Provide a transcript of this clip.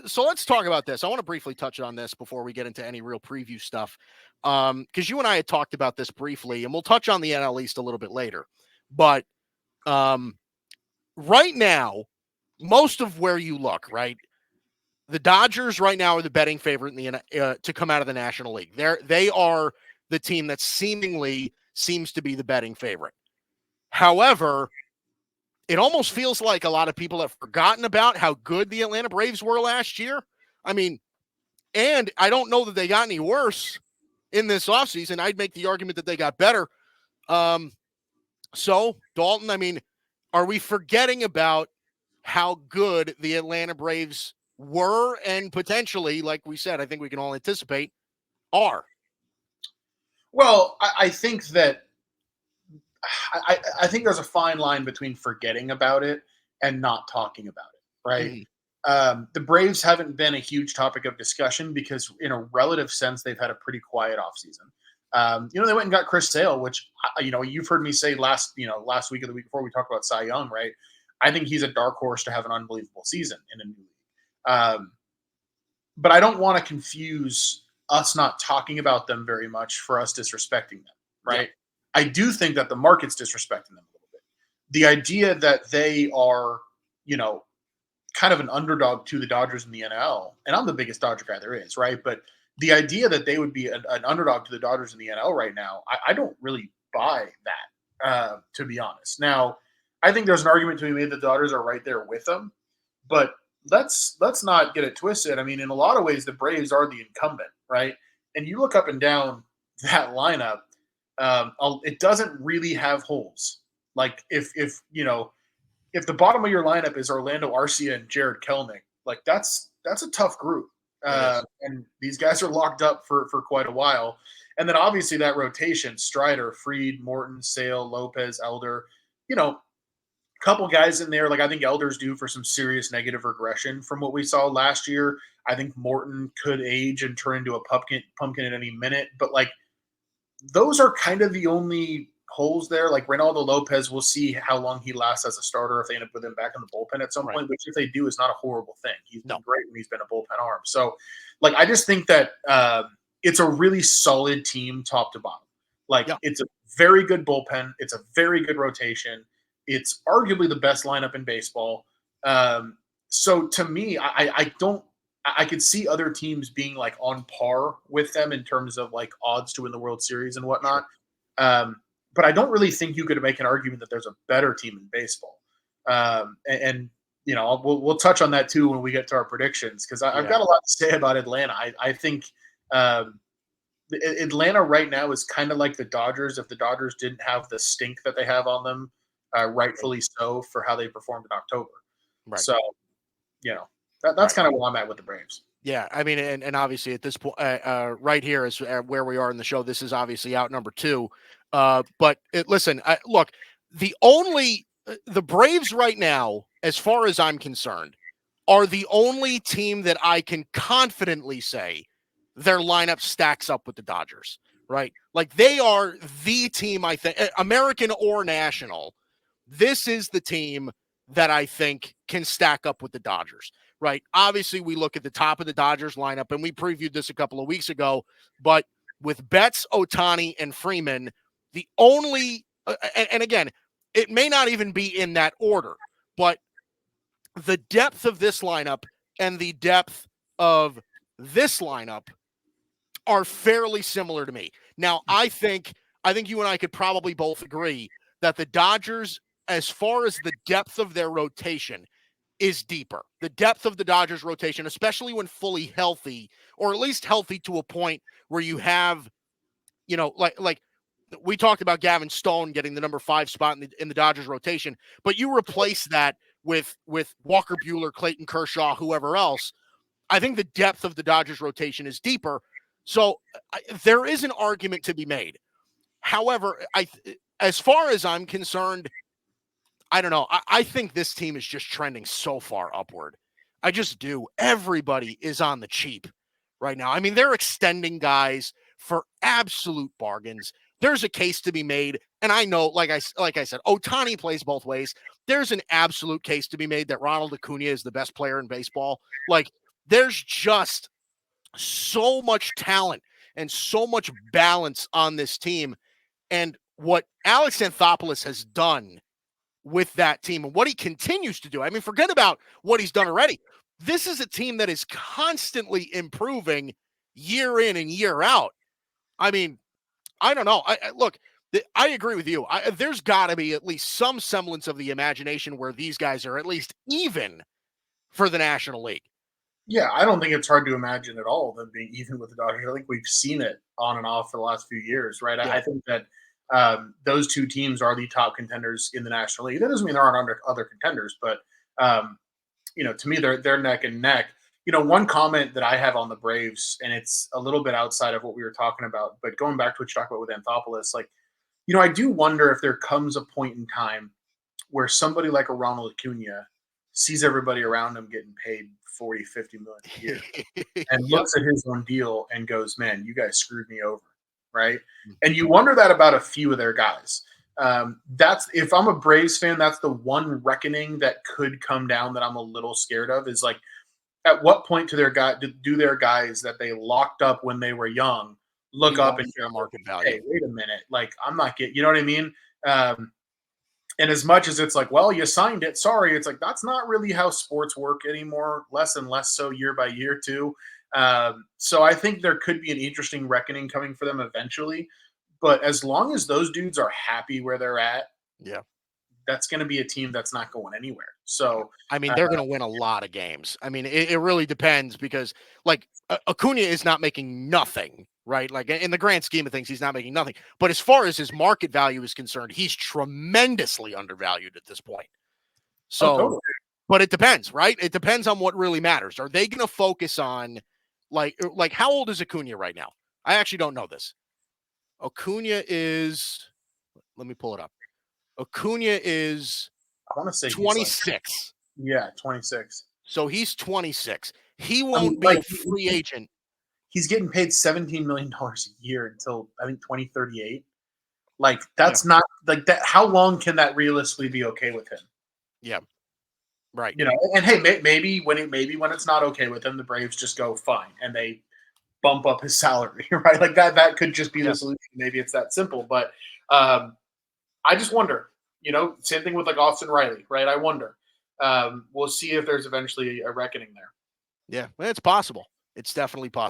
So let's talk about this. I want to briefly touch on this before we get into any real preview stuff. Because you and I had talked about this briefly, and we'll touch on the NL East a little bit later. But right now, most of where you look, right, the Dodgers right now are the betting favorite in the to come out of the National League. They are the team that seemingly seems to be the betting favorite. However, it almost feels like a lot of people have forgotten about how good the Atlanta Braves were last year. I mean, and I don't know that they got any worse in this offseason. I'd make the argument that they got better. So, Dalton, I mean, are we forgetting about how good the Atlanta Braves were and potentially, like we said, I think we can all anticipate, are? Well, I think that I think there's a fine line between forgetting about it and not talking about it, right? Mm-hmm. The Braves haven't been a huge topic of discussion because, in a relative sense, they've had a pretty quiet offseason. They went and got Chris Sale, which you've heard me say last week or the week before we talked about Cy Young, right? I think he's a dark horse to have an unbelievable season in a new league. But I don't want to confuse us not talking about them very much for us disrespecting them, right? Yeah. I do think that the market's disrespecting them a little bit. The idea that they are, kind of an underdog to the Dodgers in the NL, and I'm the biggest Dodger guy there is, right? But the idea that they would be an underdog to the Dodgers in the NL right now, I don't really buy that, to be honest. Now, I think there's an argument to be made that the Dodgers are right there with them, but let's not get it twisted. I mean, in a lot of ways, the Braves are the incumbent, right? And you look up and down that lineup, it doesn't really have holes. Like if the bottom of your lineup is Orlando Arcia and Jared Kelenic, like that's a tough group. And these guys are locked up for quite a while. And then obviously that rotation, Strider, Fried, Morton, Sale, Lopez, Elder, couple guys in there. Like I think Elder's due for some serious negative regression from what we saw last year. I think Morton could age and turn into a pumpkin at any minute. But like those are kind of the only holes there. Like Reynaldo Lopez, we'll see how long he lasts as a starter if they end up with him back in the bullpen at some point, which if they do is not a horrible thing. He's been great when he's been a bullpen arm. So like I just think that it's a really solid team top to bottom. Like it's a very good bullpen. It's a very good rotation. It's arguably the best lineup in baseball. So to me, I could see other teams being like on par with them in terms of like odds to win the World Series and whatnot. But I don't really think you could make an argument that there's a better team in baseball. We'll touch on that too when we get to our predictions because I've got a lot to say about Atlanta. I think Atlanta right now is kind of like the Dodgers if the Dodgers didn't have the stink that they have on them. Rightfully so for how they performed in October. Right. So, that's kind of where I'm at with the Braves. Yeah, I mean, and obviously at this point, right here is where we are in the show. This is obviously out number 2. But listen, look, the Braves right now, as far as I'm concerned, are the only team that I can confidently say their lineup stacks up with the Dodgers, right? Like they are the team, I think, American or national. This is the team that I think can stack up with the Dodgers, right? Obviously, we look at the top of the Dodgers lineup, and we previewed this a couple of weeks ago, but with Betts, Ohtani, and Freeman, the only and again, it may not even be in that order, but the depth of this lineup and the depth of this lineup are fairly similar to me. Now, I think you and I could probably both agree that the Dodgers, as far as the depth of their rotation, is deeper. The depth of the Dodgers rotation, especially when fully healthy, or at least healthy to a point where you have, like we talked about Gavin Stone getting the number 5 spot in the Dodgers rotation, but you replace that with Walker Buehler, Clayton Kershaw, whoever else. I think the depth of the Dodgers rotation is deeper. So there is an argument to be made. However, as far as I'm concerned, I don't know. I think this team is just trending so far upward. I just do. Everybody is on the cheap right now. I mean, they're extending guys for absolute bargains. There's a case to be made, and I know, like I said, Ohtani plays both ways. There's an absolute case to be made that Ronald Acuna is the best player in baseball. Like, there's just so much talent and so much balance on this team. And what Alex Anthopoulos has done with that team and what he continues to do, I mean, forget about what he's done already. This is a team that is constantly improving year in and year out. I mean, I don't know. Look, I agree with you. There's got to be at least some semblance of the imagination where these guys are at least even for the National League. Yeah, I don't think it's hard to imagine at all them being even with the Dodgers. I think we've seen it on and off for the last few years, right? Yeah. I think that those two teams are the top contenders in the National League. That doesn't mean there aren't other contenders, but um, to me, they're neck and neck. One comment that I have on the Braves, and it's a little bit outside of what we were talking about, but going back to what you talked about with Anthopoulos, like, I do wonder if there comes a point in time where somebody like a Ronald Acuna sees everybody around him getting paid 40, 50 million a year and Yep. looks at his own deal and goes, man, you guys screwed me over. Right. Mm. And you wonder that about a few of their guys. That's if I'm a Braves fan, that's the one reckoning that could come down that I'm a little scared of is like, at what point do their guys that they locked up when they were young look Be up worth and fair go, market value. hey, wait a minute, like I'm not getting, you know what I mean? And as much as it's like, well, you signed it, sorry, it's like that's not really how sports work anymore. Less and less so year by year too. So I think there could be an interesting reckoning coming for them eventually. But as long as those dudes are happy where they're at, Yeah. that's going to be a team that's not going anywhere. So I mean, they're going to win a lot of games. I mean, it really depends because, like, Acuna is not making nothing, right? Like, in the grand scheme of things, he's not making nothing. But as far as his market value is concerned, he's tremendously undervalued at this point. oh, So, totally. but it depends, right? It depends on what really matters. Are they going to focus on, like, how old is Acuna right now? I actually don't know this. Acuna is, let me pull it up. Acuna is I want to say he's like, 26. yeah, 26. So he's 26. He I mean, won't be like a free agent. he's getting paid $17 million a year until I think 2038. Like Yeah. that's not like that. How long can that realistically be okay with him? Yeah. Right. And hey, maybe when it's not okay with him, the Braves just go fine and they bump up his salary, right? Like that could just be Yeah. the solution. Maybe it's that simple. But I just wonder. Same thing with like Austin Riley, right? I wonder. We'll see if there's eventually a reckoning there. Yeah. It's possible. It's definitely possible.